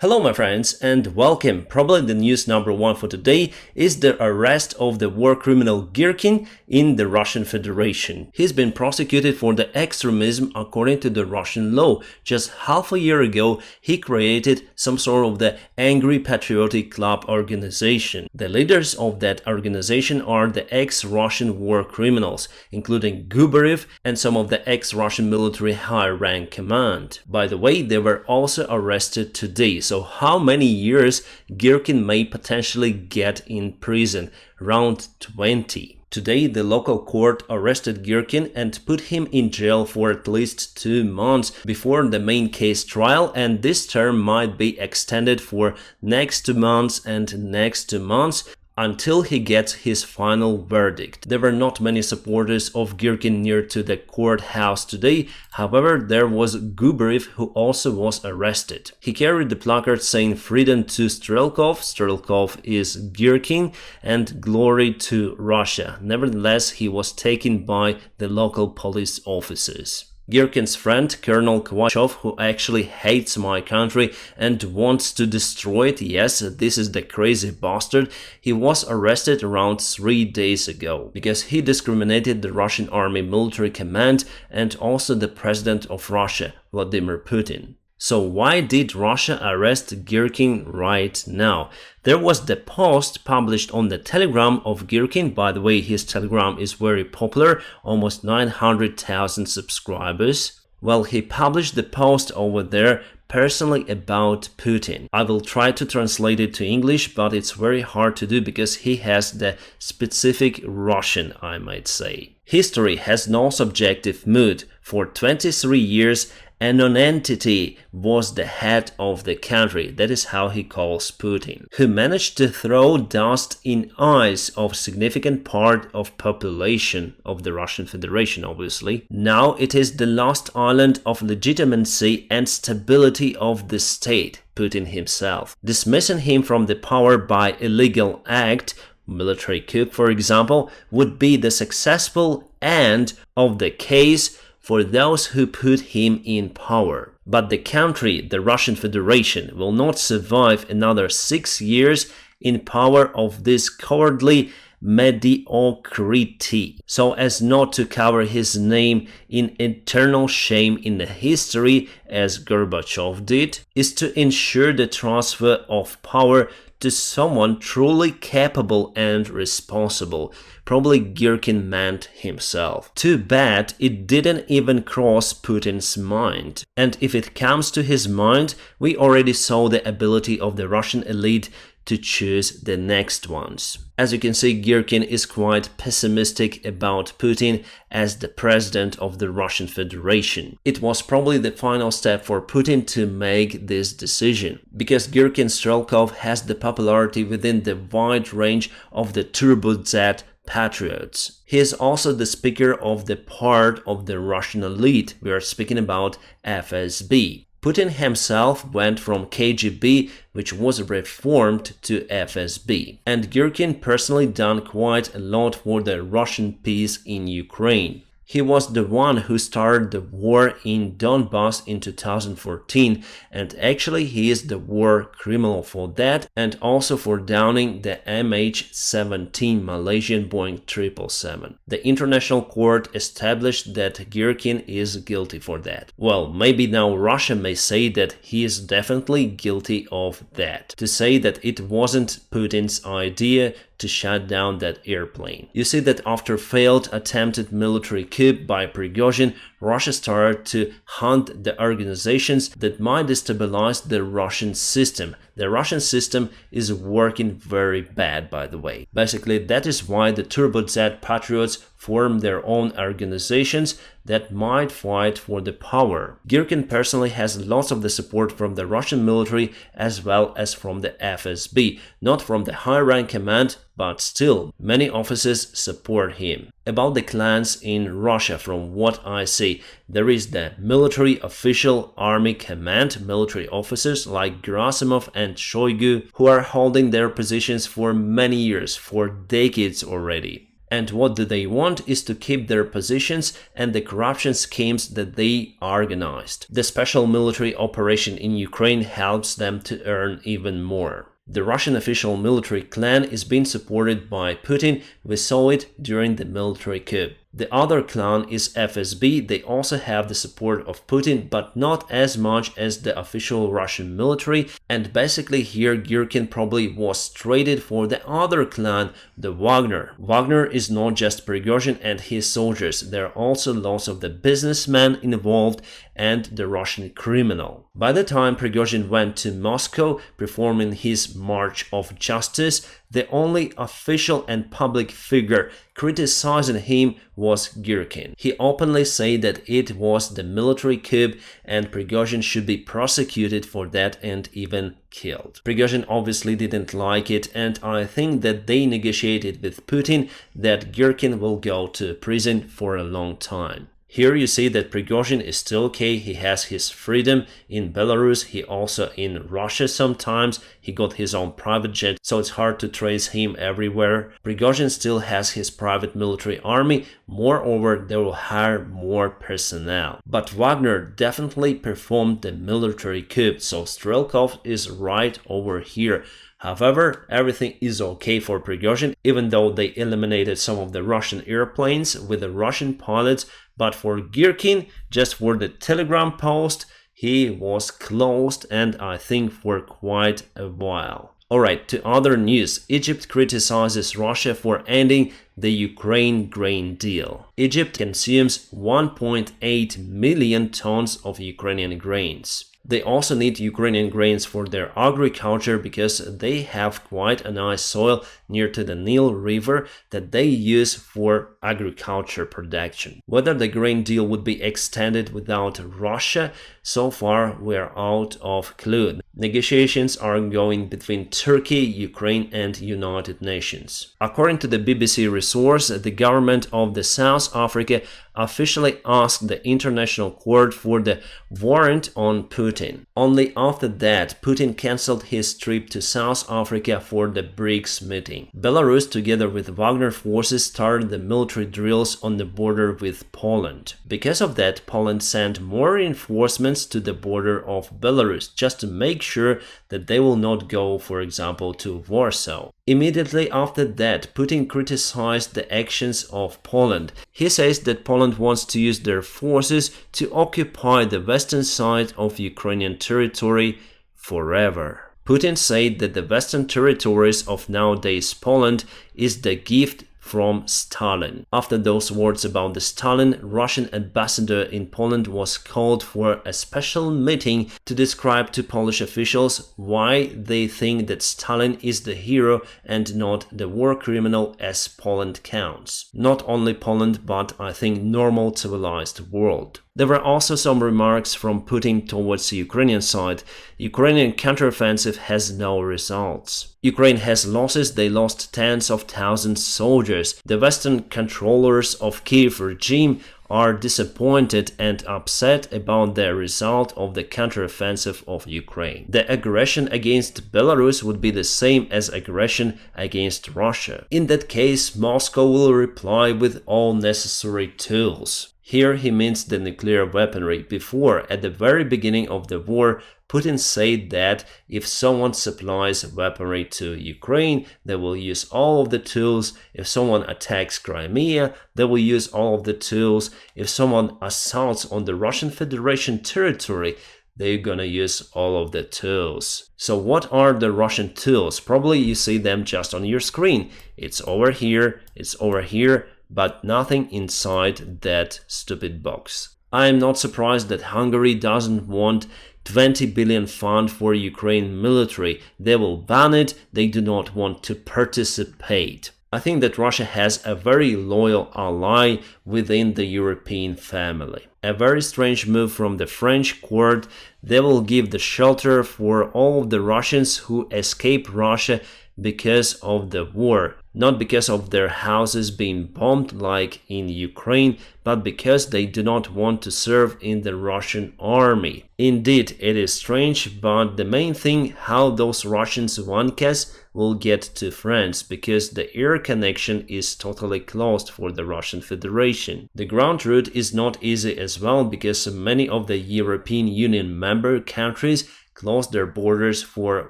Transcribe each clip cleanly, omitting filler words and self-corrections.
Hello my friends and welcome. Probably the news number one for today is the arrest of the war criminal Girkin in the Russian Federation. He's been prosecuted for the extremism according to the Russian law. Just half a year ago, he created some sort of the Angry Patriotic Club organization. The leaders of that organization are the ex-Russian war criminals, including Gubarev and some of the ex-Russian military high-rank command. By the way, they were also arrested today. So how many years Girkin may potentially get in prison? Around 20. Today, the local court arrested Girkin and put him in jail for at least 2 months before the main case trial, and this term might be extended for next 2 months and next 2 months until he gets his final verdict. There were not many supporters of Girkin near to the courthouse today. However, there was Gubarev, who also was arrested. He carried the placard saying "Freedom to Strelkov," Strelkov is Girkin, and "Glory to Russia." Nevertheless, he was taken by the local police officers. Girkin's friend, Colonel Kovachev, who actually hates my country and wants to destroy it, yes, this is the crazy bastard, he was arrested around 3 days ago because he discriminated the Russian army military command and also the president of Russia, Vladimir Putin. So why did Russia arrest Girkin right now? There was the post published on the Telegram of Girkin. By the way, his Telegram is very popular, almost 900,000 subscribers. Well, he published the post over there personally about Putin. I will try to translate it to English, but it's very hard to do because he has the specific Russian, I might say. History has no subjective mood. For 23 years, a non-entity was the head of the country, that is how he calls Putin, who managed to throw dust in eyes of significant part of population of the Russian Federation, obviously. Now it is the last island of legitimacy and stability of the state, Putin himself. Dismissing him from the power by illegal act, military coup for example, would be the successful end of the case for those who put him in power. But the country, the Russian Federation, will not survive another 6 years in power of this cowardly mediocrity, so as not to cover his name in eternal shame in the history as Gorbachev did, is to ensure the transfer of power to someone truly capable and responsible. Probably Girkin meant himself. Too bad it didn't even cross Putin's mind. And if it comes to his mind, we already saw the ability of the Russian elite to choose the next ones. As you can see, Girkin is quite pessimistic about Putin as the president of the Russian Federation. It was probably the final step for Putin to make this decision, because Girkin Strelkov has the popularity within the wide range of the Turbo Z patriots. He is also the speaker of the part of the Russian elite. We are speaking about FSB. Putin himself went from KGB, which was reformed, to FSB. And Girkin personally done quite a lot for the Russian peace in Ukraine. He was the one who started the war in Donbass in 2014, and actually he is the war criminal for that and also for downing the MH17 Malaysian Boeing 777. The international court established that Girkin is guilty for that. Well, maybe now Russia may say that he is definitely guilty of that. To say that it wasn't Putin's idea to shut down that airplane. You see that after failed attempted military coup by Prigozhin, Russia started to hunt the organizations that might destabilize the Russian system. The Russian system is working very bad, by the way. Basically, that is why the Turbo Z patriots form their own organizations that might fight for the power. Girkin personally has lots of the support from the Russian military as well as from the FSB, not from the high-rank command, but still, many officers support him. About the clans in Russia, from what I see, there is the military official army command, military officers like Gerasimov and Shoigu, who are holding their positions for many years, for decades already. And what do they want is to keep their positions and the corruption schemes that they organized. The special military operation in Ukraine helps them to earn even more. The Russian official military clan is being supported by Putin. We saw it during the military coup. The other clan is FSB. They also have the support of Putin, but not as much as the official Russian military. And basically here Girkin probably was traded for the other clan, the Wagner. Wagner is not just Prigozhin and his soldiers. There are also lots of the businessmen involved and the Russian criminal. By the time Prigozhin went to Moscow performing his March of Justice, the only official and public figure criticizing him was Girkin. He openly said that it was the military coup and Prigozhin should be prosecuted for that and even killed. Prigozhin obviously didn't like it, and I think that they negotiated with Putin that Girkin will go to prison for a long time. Here you see that Prigozhin is still okay, he has his freedom in Belarus, he also in Russia sometimes, he got his own private jet, so it's hard to trace him everywhere. Prigozhin still has his private military army, moreover they will hire more personnel. But Wagner definitely performed the military coup, so Strelkov is right over here. However, everything is okay for Prigozhin, even though they eliminated some of the Russian airplanes with the Russian pilots, but for Girkin, just for the Telegram post, he was closed and I think for quite a while. Alright, to other news. Egypt criticizes Russia for ending the Ukraine grain deal. Egypt consumes 1.8 million tons of Ukrainian grains. They also need Ukrainian grains for their agriculture because they have quite a nice soil near to the Nile River that they use for agriculture production. Whether the grain deal would be extended without Russia, so far we're out of clue. Negotiations are going between Turkey, Ukraine and United Nations. According to the BBC resource, the government of the South Africa officially asked the International Court for the warrant on Putin. Only after that, Putin cancelled his trip to South Africa for the BRICS meeting. Belarus, together with Wagner forces, started the military drills on the border with Poland. Because of that, Poland sent more reinforcements to the border of Belarus, just to make sure that they will not go, for example, to Warsaw. Immediately after that, Putin criticized the actions of Poland. He says that Poland wants to use their forces to occupy the western side of Ukrainian territory forever. Putin said that the western territories of nowadays Poland is the gift from Stalin. After those words about the Stalin, Russian ambassador in Poland was called for a special meeting to describe to Polish officials why they think that Stalin is the hero and not the war criminal as Poland counts. Not only Poland, but I think normal civilized world. There were also some remarks from Putin towards the Ukrainian side. Ukrainian counteroffensive has no results. Ukraine has losses, they lost tens of thousands of soldiers. The Western controllers of Kiev regime are disappointed and upset about the result of the counteroffensive of Ukraine. The aggression against Belarus would be the same as aggression against Russia. In that case, Moscow will reply with all necessary tools. Here he means the nuclear weaponry. Before, at the very beginning of the war, Putin said that if someone supplies weaponry to Ukraine, they will use all of the tools. If someone attacks Crimea, they will use all of the tools. If someone assaults on the Russian Federation territory, they're gonna use all of the tools. So what are the Russian tools? Probably you see them just on your screen. It's over here, but nothing inside that stupid box. I am not surprised that Hungary doesn't want 20 billion fund for Ukraine military. They will ban it, they do not want to participate. I think that Russia has a very loyal ally within the European family. A very strange move from the French court. They will give the shelter for all of the Russians who escape Russia because of the war. not because of their houses being bombed like in Ukraine, but because they do not want to serve in the Russian army. Indeed, it is strange, but the main thing how those Russian Vankas will get to France, because the air connection is totally closed for the Russian Federation. The ground route is not easy as well, because many of the European Union member countries close their borders for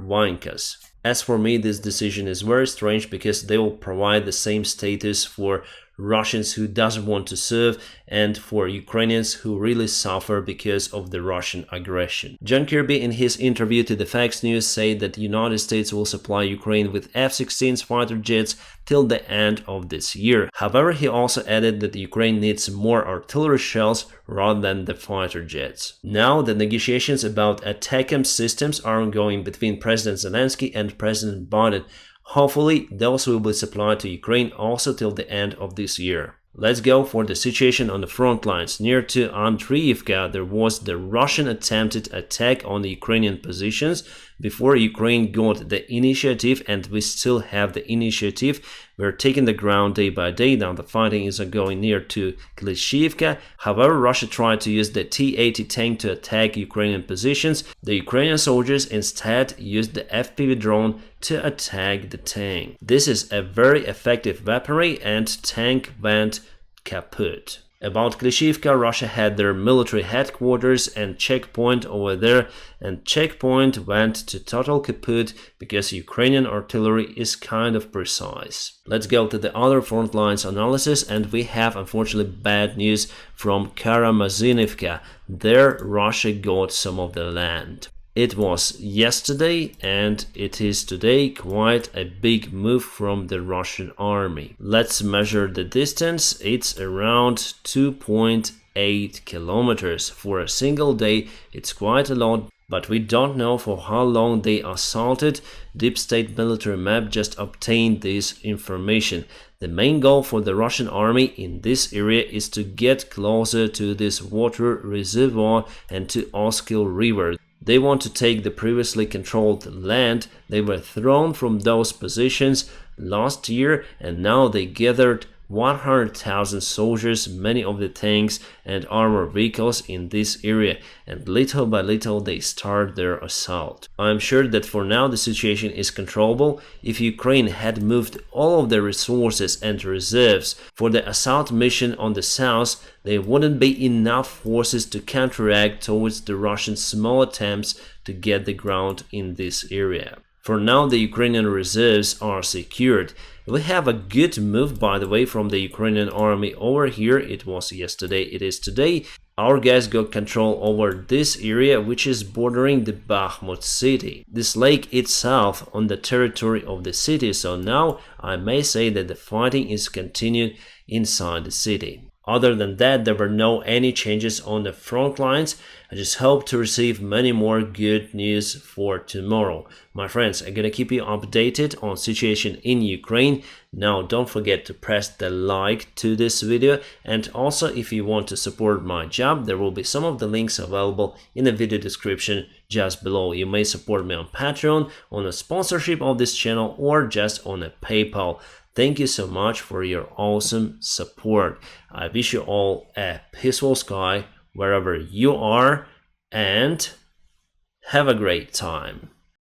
Vankas. As for me, this decision is very strange, because they will provide the same status for Russians who doesn't want to serve and for Ukrainians who really suffer because of the Russian aggression. John Kirby, in his interview to the Fox News, said that the United States will supply Ukraine with F-16 fighter jets till the end of this year. However, he also added that Ukraine needs more artillery shells rather than the fighter jets. Now, the negotiations about ATACMS systems are ongoing between President Zelensky and President Biden. Hopefully, those will be supplied to Ukraine also till the end of this year. Let's go for the situation on the front lines. Near to Andriivka, there was the Russian attempted attack on the Ukrainian positions before Ukraine got the initiative, and we still have the initiative. We're taking the ground day by day. Now the fighting is ongoing near to Klishchiivka. However, Russia tried to use the T-80 tank to attack Ukrainian positions. The Ukrainian soldiers instead used the FPV drone to attack the tank. This is a very effective weaponry, and tank went kaput. About Klishchiivka, Russia had their military headquarters and checkpoint over there, and checkpoint went to total kaput because Ukrainian artillery is kind of precise. Let's go to the other front lines analysis, and we have unfortunately bad news from Karamazynivka. There Russia got some of the land. It was yesterday and it is today quite a big move from the Russian army. Let's measure the distance. It's around 2.8 kilometers. For a single day, it's quite a lot, but we don't know for how long they assaulted. Deep State military map just obtained this information. The main goal for the Russian army in this area is to get closer to this water reservoir and to Oskil River. They want to take the previously controlled land. They were thrown from those positions last year, and now they gathered 100,000 soldiers, many of the tanks and armored vehicles in this area, and little by little they start their assault. I am sure that for now the situation is controllable. If Ukraine had moved all of their resources and reserves for the assault mission on the south, there wouldn't be enough forces to counteract towards the Russian small attempts to get the ground in this area. For now, the Ukrainian reserves are secured. We have a good move, by the way, from the Ukrainian army over here. It was yesterday, it is today. Our guys got control over this area, which is bordering the Bakhmut city. This lake itself on the territory of the city, so now I may say that the fighting is continued inside the city. Other than that, there were no any changes on the front lines. I just hope to receive many more good news for tomorrow. My friends, I'm gonna keep you updated on situation in Ukraine. Now don't forget to press the like to this video, and also if you want to support my job, there will be some of the links available in the video description just below. You may support me on Patreon, on a sponsorship of this channel, or just on a PayPal. Thank you so much for your awesome support. I wish you all a peaceful sky wherever you are, and have a great time.